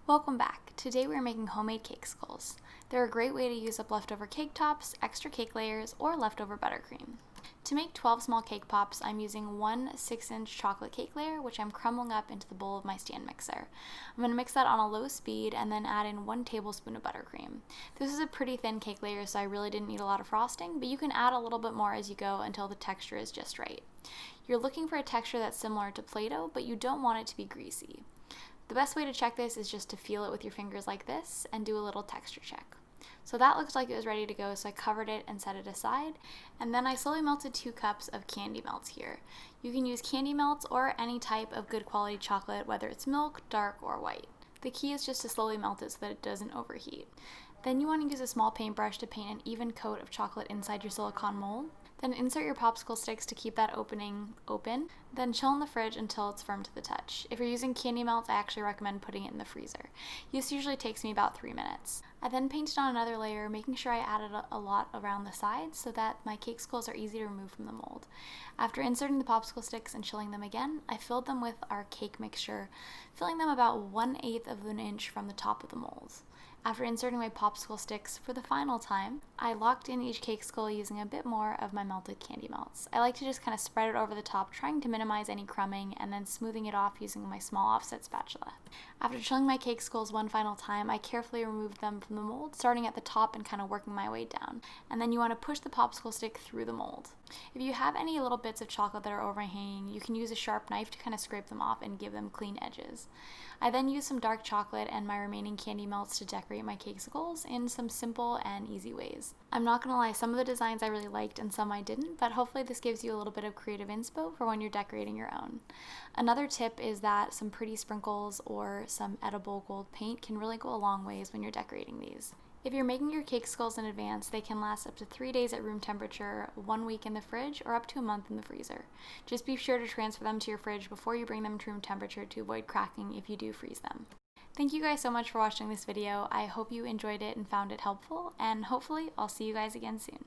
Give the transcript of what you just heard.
Welcome back. Today we are making homemade cakesicles. They're a great way to use up leftover cake tops, extra cake layers, or leftover buttercream. To make 12 small cake pops, I'm using one 6-inch chocolate cake layer, which I'm crumbling up into the bowl of my stand mixer. I'm going to mix that on a low speed and then add in 1 tablespoon of buttercream. This is a pretty thin cake layer, so I really didn't need a lot of frosting, but you can add a little bit more as you go until the texture is just right. You're looking for a texture that's similar to Play-Doh, but you don't want it to be greasy. The best way to check this is just to feel it with your fingers like this and do a little texture check. So that looks like it was ready to go, so I covered it and set it aside. And then I slowly melted 2 cups of candy melts here. You can use candy melts or any type of good quality chocolate, whether it's milk, dark, or white. The key is just to slowly melt it so that it doesn't overheat. Then you want to use a small paintbrush to paint an even coat of chocolate inside your silicone mold. Then insert your popsicle sticks to keep that opening open. Then chill in the fridge until it's firm to the touch. If you're using candy melts, I actually recommend putting it in the freezer. This usually takes me about 3 minutes. I then painted on another layer, making sure I added a lot around the sides so that my cakesicles are easy to remove from the mold. After inserting the popsicle sticks and chilling them again, I filled them with our cake mixture, filling them about 1/8 of an inch from the top of the mold. After inserting my popsicle sticks for the final time, I locked in each cakesicle using a bit more of my melted candy melts. I like to just kind of spread it over the top, trying to minimize any crumbing, and then smoothing it off using my small offset spatula. After chilling my cakesicles one final time, I carefully removed them from the mold, starting at the top and kind of working my way down. And then you want to push the popsicle stick through the mold. If you have any little bits of chocolate that are overhanging, you can use a sharp knife to kind of scrape them off and give them clean edges. I then used some dark chocolate and my remaining candy melts to decorate my cakesicles in some simple and easy ways. I'm not gonna lie, some of the designs I really liked and some I didn't, but hopefully this gives you a little bit of creative inspo for when you're decorating your own. Another tip is that some pretty sprinkles or some edible gold paint can really go a long ways when you're decorating these. If you're making your cakesicles in advance, they can last up to 3 days at room temperature, 1 week in the fridge, or up to a month in the freezer. Just be sure to transfer them to your fridge before you bring them to room temperature to avoid cracking if you do freeze them. Thank you guys so much for watching this video. I hope you enjoyed it and found it helpful, and hopefully I'll see you guys again soon.